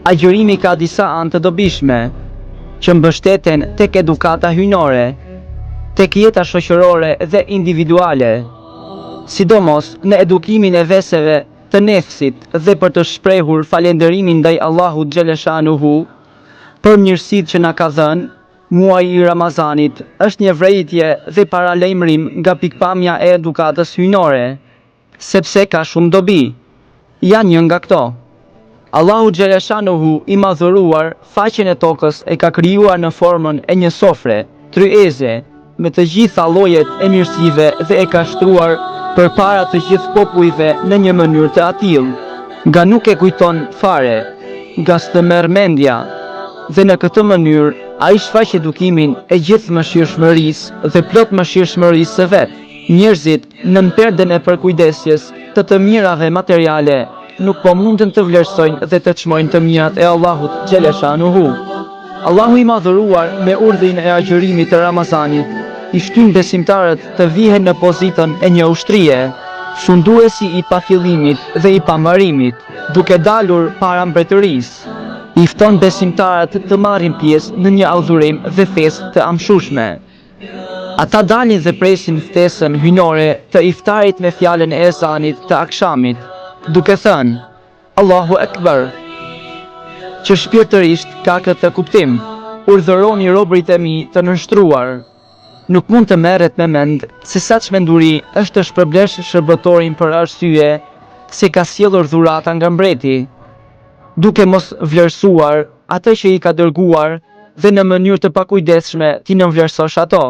Agjërimi ka disa anë të dobishme, që mbështeten tek edukata hyjnore, tek jeta shoqërore dhe individuale, sidomos në edukimin e veseve të nefsit dhe për të shprehur falënderimin ndaj Allahut xhaleshanuhu për mirësitë që na ka dhënë. Muaji i Ramazanit është një vërejtje dhe paralajmërim nga pikpamja e edukatës hyjnore, sepse ka shumë dobi. Janë një nga këto: Allahu xhaleshanuhu i madhëruar faqen e tokës e ka krijuar në formën e një sofre tryeze me të gjitha llojet e mirësive dhe e ka shtruar përpara të gjithë popujve në një mënyrë të atill, nga nuk e kujton fare, nga s'të merr mendja, dhe në këtë mënyrë ai shfaq edukimin e gjithë mëshirshmërisë dhe plot mëshirshmërisë së vet. Njerëzit në perden e përkujdesjes të mirave materiale nuk po mundën të vlerësojnë dhe të çmojnë të mirat e Allahut xhaleshanuhu. Allahu i madhëruar me urdhrin e agjërimit të Ramazanit i shtyn besimtarët të vihen në pozitën e një ushtrie, shunduesi i pafillimit dhe i pamërimit, duke dalur para mbretërisë. I fton besimtarët të marrin pjesë në një adhurim dhe festë të amshushme. Ata dalin dhe presin ftesën hyjnore të iftarit me fjalën e ezanit të akshamit, duke thënë Allahu Ekber, që shpirtërisht ka këtë kuptim: urdhëroni robërit e mi të nënshtruar. Nuk mund të merret me mend se sa çmenduri është të shpërblesh shërbëtorin për arsye se ka sjellur dhurata nga mbreti, duke mos vlerësuar atë që i ka dërguar dhe në mënyrë të pakujdesshme ti nënvlerësosh ato,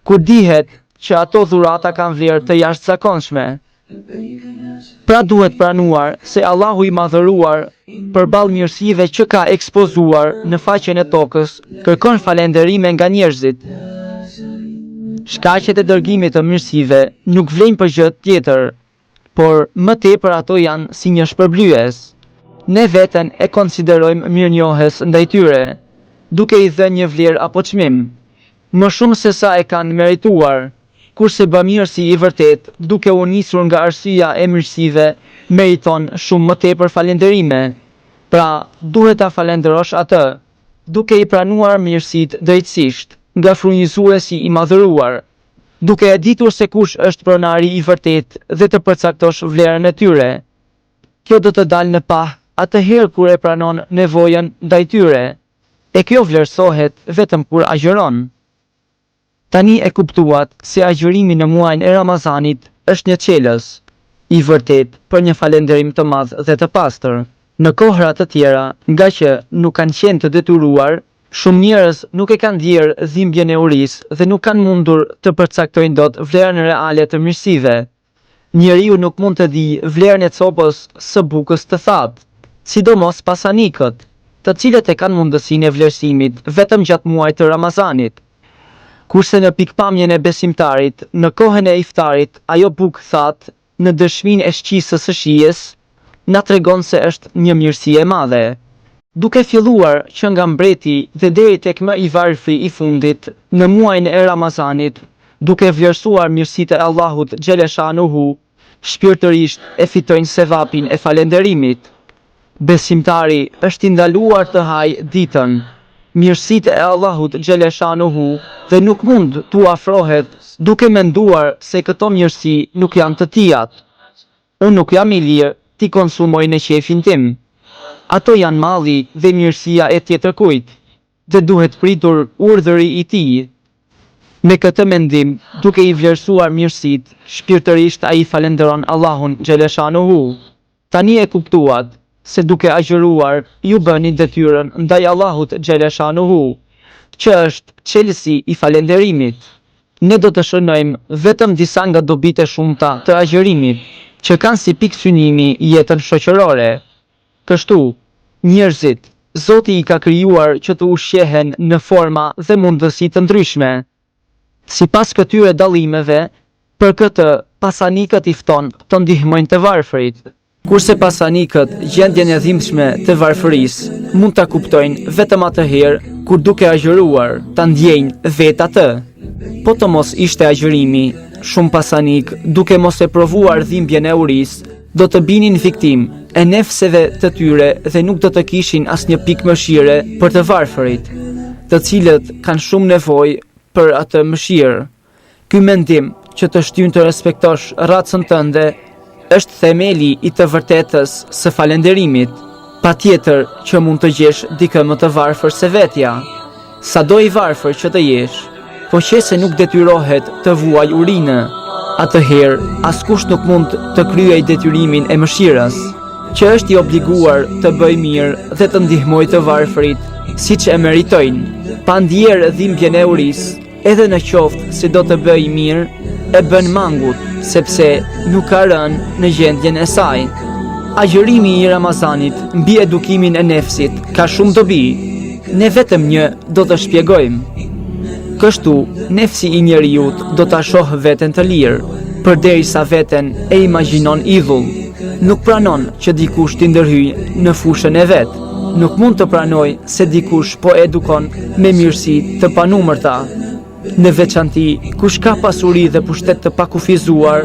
kur dihet që ato dhurata kanë vlerë të jashtëzakonshme. Pra duhet pranuar se Allahu i madhëruar, përballë mirësive që ka ekspozuar në faqen e tokës, kërkon falënderime nga njerëzit. Shkaqet e dërgimit të mirësive nuk vlen për gjë tjetër, por më tepër ato janë si një shpërblyes. Ne veten e konsiderojmë mirënjohës ndaj tyre, duke i dhënë një vlerë apo çmim, më shumë se sa e kanë merituar, kurse bamirësi i vërtet, duke u nisur nga arsyeja e mirësive, meriton shumë më tepër falënderime. Pra, duhet ta falënderosh atë, duke i pranuar mirësitë drejtësisht, nga frymëzuesi i madhëruar, duke e ditur se kush është pronari i vërtet dhe të përcaktosh vlerën e tyre. Kjo do të dalë në pah atëherë kur e pranon nevojën ndaj tyre, e kjo vlerësohet vetëm kur agjeron. Tani e kuptuat se agjërimi në muajin e Ramazanit është një çelës i vërtet për një falënderim të madh dhe të pastër. Në kohra të tjera, nga që nuk kanë qenë të detyruar, shumë njerëz nuk e kanë ndier dhimbjen e urisë dhe nuk kanë mundur të përcaktojnë dot vlerën reale të mirësive. Njeriu nuk mund të di vlerën e copës së bukës të thatë, sidomos pasanikët, të cilët e kanë mundësinë e vlerësimit vetëm gjatë muajit të Ramazanit. Kurse në pikpamjen e besimtarit, në kohën e iftarit, ajo bukë thatë, në dëshminë e shqisës së shijes, na tregon se është një mirësi e madhe. Duke filluar që nga mbreti dhe deri tek më i varfri i fundit, në muajin e Ramazanit, duke vlerësuar mirësitë e Allahut xhaleshanuhu, shpirtërisht e fitojnë sevapin e falënderimit. Besimtari është i ndaluar të hajë ditën mirësitë e Allahut xhaleshanuhu dhe nuk mund t'u afrohet duke menduar se këto mirësi nuk janë të tijat. Unë nuk jam i lirë t'i konsumoj në qefin tim. Ato janë malli dhe mirësia e tjetërkujt, dhe duhet pritur urdhëri i tij. Me këtë mendim, duke i vlerësuar mirësitë, shpirtërisht ai falënderon Allahun xhaleshanuhu. Tani e kuptuat se duke agjëruar ju bëni detyrën ndaj Allahut xhaleshanuhu, që është çelësi i falënderimit. Ne do të shënojmë vetëm disa nga dobitë e shumta të agjërimit, që kanë si pikë synimi jetën shoqërore. Kështu, njerëzit, Zoti i ka krijuar që të ushqehen në forma dhe mundësi të ndryshme. Sipas këtyre dallimeve, për këtë pasanikët i fton të ndihmojnë të varfërit. Kurse pasanikët gjendjen e dhimbshme të varfërisë mund ta kuptojnë vetëm atëherë kur duke agjëruar ta ndjejnë vetë atë. Po të mos ishte agjërimi, shumë pasanik, duke mos e provuar dhimbjen e urisë, do të binin viktim e nefseve të tyre dhe nuk do të kishin asnjë pikë mëshire për të varfërit, të cilët kanë shumë nevojë për atë mëshirë. Ky mendim që të shtyn të respektosh racën tënde është themeli i të vërtetës së falënderimit. Patjetër që mund të gjesh dikë më të varfër se vetja. Sado i varfër që të jesh, po qëse nuk detyrohet të vuaj urinë, atëherë askush nuk mund të kryej detyrimin e mëshirës, që është i obliguar të bëjë mirë dhe të ndihmojë të varfërit siç e meritojnë, pa ndjerë dhimbjen e urisë. Edhe në qoftë se do të bëj mirë, e bën mangut, sepse nuk ka rënë në gjendjen e saj. Agjërimi i Ramazanit mbi edukimin e nefsit ka shumë dobi. Ne vetëm një do të shpjegojmë. Kështu, nefsi i njeriut do ta shohë veten të lirë, përderisa veten e imagjinon idhull. Nuk pranon që dikush t'i ndërhyjë në fushën e vet. Nuk mund të pranoj se dikush po edukon me mirësi të panumërta. Në veçanti, kush ka pasuri dhe pushtet të pakufizuar,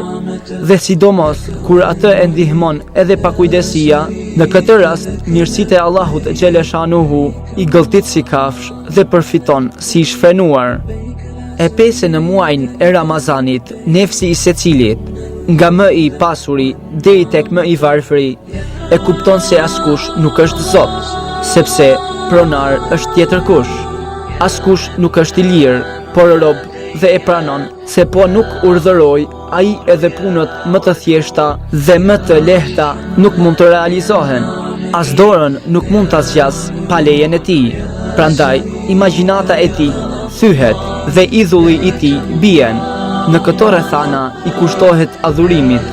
dhe sidomos kur atë e ndihmon edhe pakujdesia, në këtë rast, mirësitë e Allahut xhaleshanuhu i gëlltit si kafsh dhe përfiton si i shfrenuar. E pese në muajin e Ramazanit, nefsi i secilit, nga më i pasuri deri tek më i varfëri, e kupton se askush nuk është Zot, sepse pronar është tjetër kush. Askush nuk është i lirë, por rob dhe e pranon se po nuk urdhëroj, ai edhe punët më të thjeshta dhe më të lehta nuk mund të realizohen. As dorën nuk mund ta zgjas pa lejen e tij. Prandaj, imagjinata e tij thyhet dhe idhulli i tij bien. Në këto rrethana i kushtohet adhurimit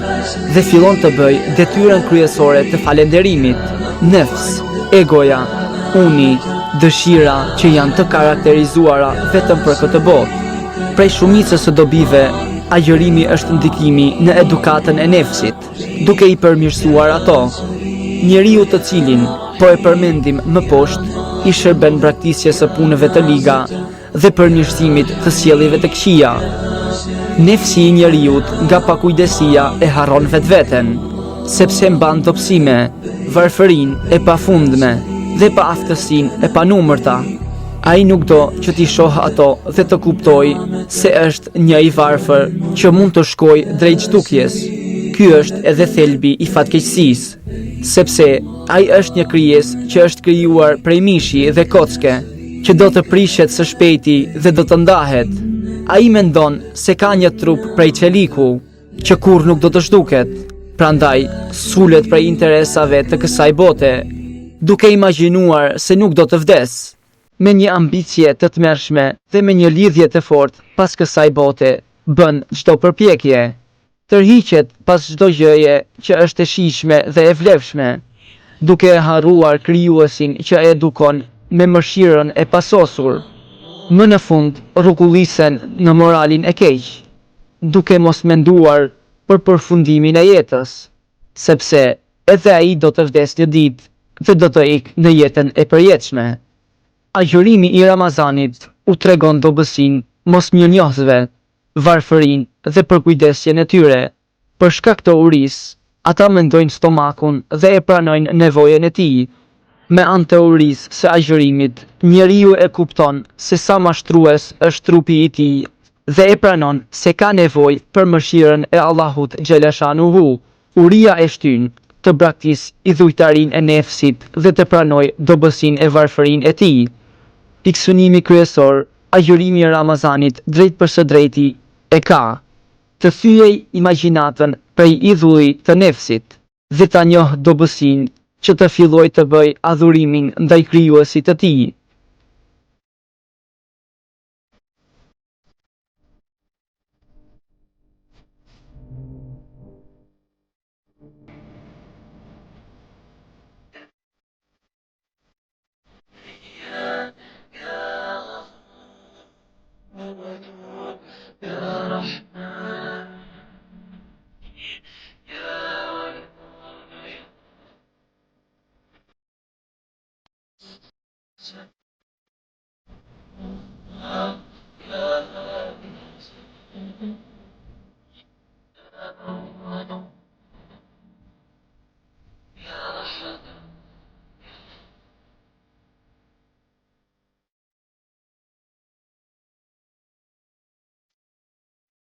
dhe fillon të bëj detyrën kryesore të falënderimit. Nefs, egoja, uni, dëshira që janë të karakterizuara vetëm për këtë botë. Prej shumicës së dobive, agjërimi është ndikimi në edukatën e nefsit, duke i përmirësuar ato. Njeriu të cilin po e përmendim më poshtë, i shërben braktisjes së punëve të liga dhe përmirësimit të sjelljeve të këqija. Nefsi i njeriut nga pakujdesia e harron vetveten, sepse mban dobësime, varfërinë e pafundme dhe pa aftësinë e panumërta. Ai nuk do që t'i shohë ato dhe të kuptoj se është një i varfër që mund të shkoj drejt zhdukjes. Ky është edhe thelbi i fatkeqësisë, sepse ai është një krijesë që është krijuar prej mishi dhe kocke, që do të prishet së shpejti dhe do të ndahet. Ai mendon se ka një trup prej çeliku, që kurrë nuk do të zhduket. Prandaj sulet prej interesave të kësaj bote, duke imagjinuar se nuk do të vdes, me një ambicie të tmerrshme dhe me një lidhje të fortë pas kësaj bote, bën çdo përpjekje. Tërhiqet pas çdo gjëje që është e shijshme dhe e vlefshme, duke e harruar krijuesin që e edukon me mëshirën e pasosur. Më në fund rrukullisen në moralin e keq, duke mos menduar për përfundimin e jetës, sepse edhe ai do të vdes një ditë dhe do të ikë në jetën e përjetshme. Agjërimi i Ramazanit u tregon dobësinë mosmirnjohësve, varfërinë dhe përkujdesjen e tyre. Për shkak të urisë, ata mendojnë stomakun dhe e pranojnë nevojën e tij. Me anë të urisë së agjërimit, njeriu e kupton se sa mashtrues është trupi i tij dhe e pranon se ka nevojë për mëshirën e Allahut xhaleshanuhu. Uria e shtyn të braktis idhujtarin e nefsit dhe të pranoj dobësinë e varfërinë e tij. Pikësynimi kryesor, agjërimi i Ramazanit drejt për së drejti e ka të thyej imagjinatën prej idhullit të nefsit dhe ta njohë dobësinë që të filloj të bëj adhurimin ndaj krijuesit të tij.